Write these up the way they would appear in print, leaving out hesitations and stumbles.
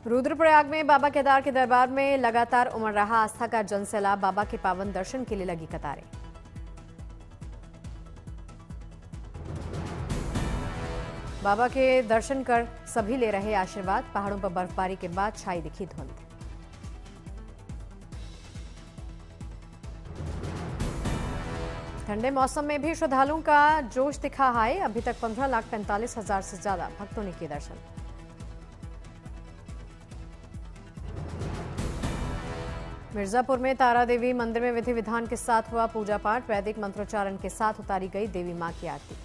रुद्रप्रयाग में बाबा केदार के दरबार में लगातार उमड़ रहा आस्था का जनसैलाब। बाबा के पावन दर्शन के लिए लगी कतारें। बाबा के दर्शन कर सभी ले रहे आशीर्वाद। पहाड़ों पर बर्फबारी के बाद छाई दिखी धुंध। ठंडे मौसम में भी श्रद्धालुओं का जोश दिखा हाय। अभी तक 15,45,000 से ज्यादा भक्तों ने किए दर्शन। मिर्जापुर में तारा देवी मंदिर में विधि विधान के साथ हुआ पूजा पाठ। वैदिक मंत्रोच्चारण के साथ उतारी गई देवी मां की आरती।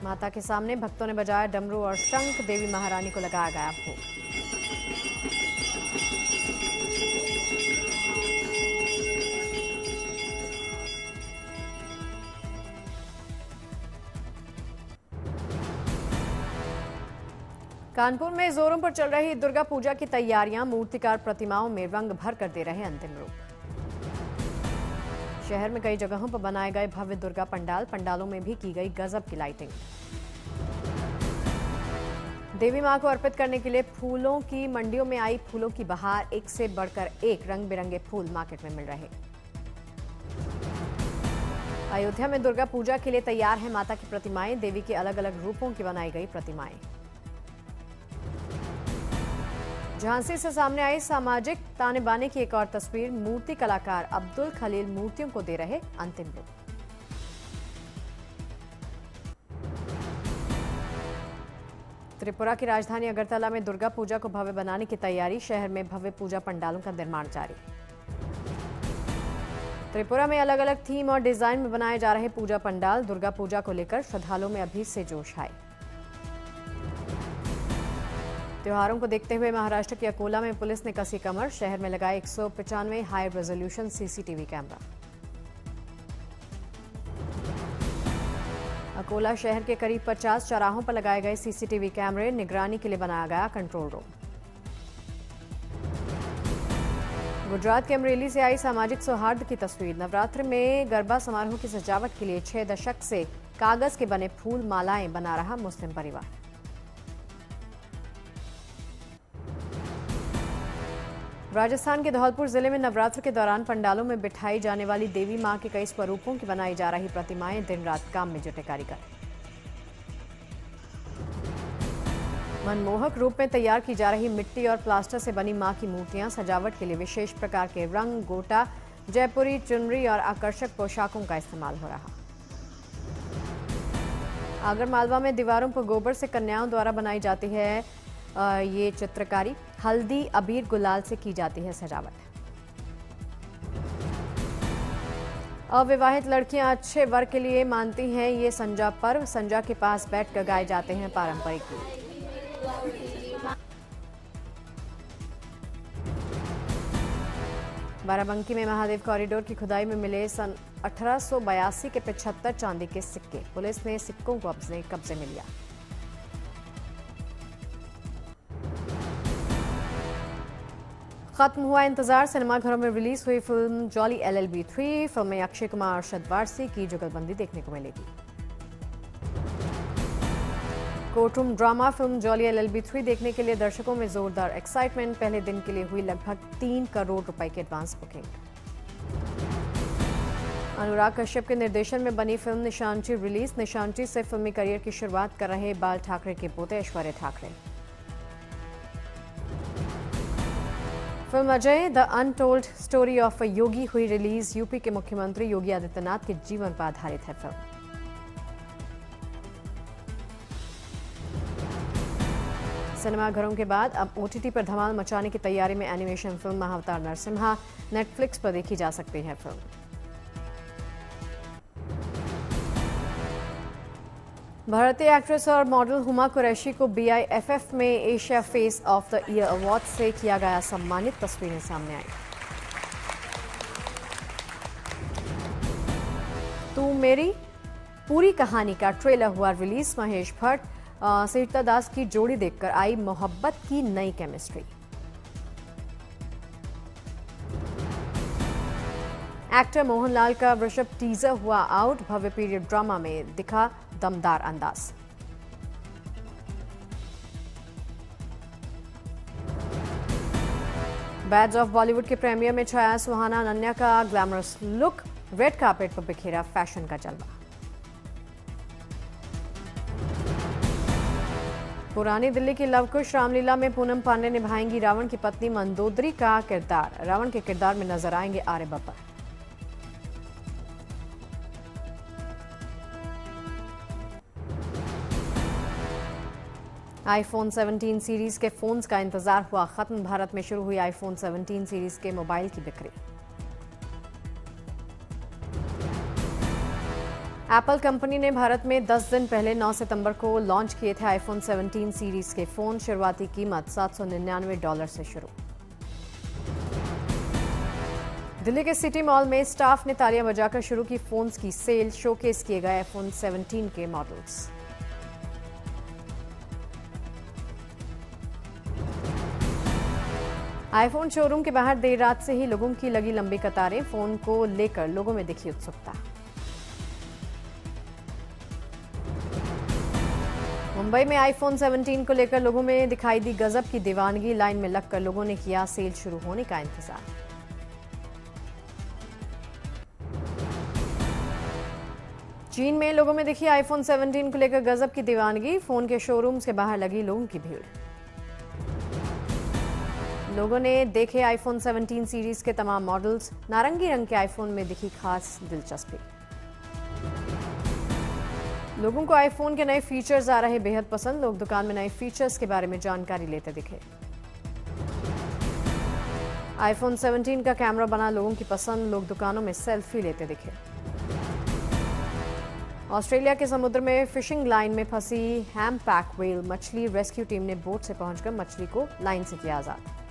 माता के सामने भक्तों ने बजाया डमरू और शंख। देवी महारानी को लगाया गया भोग। कानपुर में जोरों पर चल रही दुर्गा पूजा की तैयारियां। मूर्तिकार प्रतिमाओं में रंग भर कर दे रहे अंतिम रूप। शहर में कई जगहों पर बनाए गए भव्य दुर्गा पंडाल। पंडालों में भी की गई गजब की लाइटिंग। देवी मां को अर्पित करने के लिए फूलों की मंडियों में आई फूलों की बहार। एक से बढ़कर एक रंग बिरंगे फूल मार्केट में मिल रहे। अयोध्या में दुर्गा पूजा के लिए तैयार है माता की प्रतिमाएं। देवी के अलग अलग रूपों की बनाई गई प्रतिमाएं। झांसी से सामने आई सामाजिक ताने बाने की एक और तस्वीर। मूर्ति कलाकार अब्दुल खलील मूर्तियों को दे रहे अंतिम रूप। त्रिपुरा की राजधानी अगरतला में दुर्गा पूजा को भव्य बनाने की तैयारी। शहर में भव्य पूजा पंडालों का निर्माण जारी। त्रिपुरा में अलग अलग थीम और डिजाइन में बनाए जा रहे पूजा पंडाल। दुर्गा पूजा को लेकर श्रद्धालुओं में अभी से जोश है। त्योहारों को देखते हुए महाराष्ट्र के अकोला में पुलिस ने कसी कमर। शहर में लगाए 195 high resolution CCTV camera. Akola शहर के करीब 50 चौराहों पर लगाए गए सीसीटीवी कैमरे। निगरानी के लिए बनाया गया कंट्रोल रूम। गुजरात के अमरेली से आई सामाजिक सौहार्द की तस्वीर। नवरात्र में गरबा समारोह की सजावट के लिए 6 दशक से कागज के बने फूल मालाएं बना रहा मुस्लिम परिवार। राजस्थान के धौलपुर जिले में नवरात्र के दौरान पंडालों में बिठाई जाने वाली देवी मां के कई स्वरूपों की बनाई जा रही प्रतिमाएं। दिन रात काम में जुटे कारीगर। मनमोहक रूप में तैयार की जा रही मिट्टी और प्लास्टर से बनी मां की मूर्तियां। सजावट के लिए विशेष प्रकार के रंग, गोटा, जयपुरी चुनरी और आकर्षक पोशाकों का इस्तेमाल हो रहा। आगरमालवा में दीवारों पर गोबर से कन्याओं द्वारा बनाई जाती है ये चित्रकारी। हल्दी, अबीर, गुलाल से की जाती है सजावट। अविवाहित लड़कियां अच्छे वर के लिए मानती हैं ये संजा पर्व। संजा के पास बैठकर गाए जाते हैं पारंपरिक गीत। बाराबंकी में महादेव कॉरिडोर की खुदाई में मिले सन 1882 के 75 चांदी के सिक्के। पुलिस ने सिक्कों को कब्जे में लिया। खत्म हुआ इंतजार। सिनेमाघरों में रिलीज हुई फिल्म जॉली LLB 3। फिल्म में अक्षय कुमार, अरशद वारसी की जुगलबंदी देखने को मिलेगी। Courtroom drama film jolly LLB 3 देखने के लिए दर्शकों में जोरदार एक्साइटमेंट। पहले दिन के लिए हुई लगभग 3 करोड़ रुपए की एडवांस बुकिंग। अनुराग कश्यप के निर्देशन में बनी फिल्म निशांची रिलीज। निशांची से फिल्मी करियर की शुरुआत कर रहे बाल ठाकरे के पोते Aishwarya Thackeray. Film Ajay the untold story of a Yogi हुई रिलीज। यूपी के मुख्यमंत्री योगी आदित्यनाथ के जीवन पर आधारित है फिल्म। सिनेमाघरों के बाद अब OTT पर धमाल मचाने की तैयारी में एनिमेशन फिल्म महाअवतार नरसिम्हा। नेटफ्लिक्स पर देखी जा सकती है फिल्म। भारतीय एक्ट्रेस और मॉडल हुमा कुरैशी को BIFF में Asia face of the year award से किया गया सम्मानित। तस्वीरें सामने आई। तू मेरी पूरी कहानी का ट्रेलर हुआ रिलीज। महेश भट्ट, सरिता दास की जोड़ी देखकर आई मोहब्बत की नई केमिस्ट्री। एक्टर मोहनलाल का वृषभ टीजर हुआ आउट, भव्य पीरियड ड्रामा में दिखा दमदार अंदाज। बैड्स ऑफ बॉलीवुड के प्रीमियर में छाया सुहाना अनन्या का ग्लैमरस लुक, रेड कार्पेट पर बिखेरा फैशन का जलवा। पुरानी दिल्ली की लवकुश रामलीला में पूनम पांडे निभाएंगी रावण की पत्नी मंदोदरी का किरदार। रावण के किरदार में नजर आएंगे आर्य बब्बर। आईफोन 17 सीरीज के फोन्स का इंतजार हुआ खत्म, भारत में शुरू हुई आईफोन 17 सीरीज के मोबाइल की बिक्री। एप्पल कंपनी ने भारत में 10 दिन पहले 9 सितंबर को लॉन्च किए थे आईफोन 17 सीरीज के फोन। शुरुआती कीमत $799 से शुरू। दिल्ली के सिटी मॉल में स्टाफ ने तालियां बजाकर शुरू की फोन्स की सेल, शोकेस किए गए आईफोन 17 के मॉडल्स। आईफोन शोरूम के बाहर देर रात से ही लोगों की लगी लंबी कतारें, फोन को लेकर लोगों में दिखी उत्सुकता। मुंबई में आईफोन 17 को लेकर लोगों में दिखाई दी गजब की दीवानगी, लाइन में लगकर लोगों ने किया सेल शुरू होने का इंतजार। चीन में लोगों में दिखी आईफोन 17 को लेकर गजब की दीवानगी, फोन के शोरूम्स के बाहर लगी लोगों की भीड़। लोगों ने देखे आईफोन 17 सीरीज के तमाम मॉडल्स, नारंगी रंग के आईफोन में दिखी खास दिलचस्पी। लोगों को आईफोन के नए फीचर्स आ रहे बेहद पसंद, लोग दुकान में नए फीचर्स के बारे में जानकारी लेते दिखे। आईफोन 17 का कैमरा बना लोगों की पसंद, लोग दुकानों में सेल्फी लेते दिखे। ऑस्ट्रेलिया के समुद्र में फिशिंग लाइन में फंसी हैम्पबैक व्हेल मछली रेस्क्यू टीम ने बोट से पहुंचकर मछली को लाइन से किया आजाद।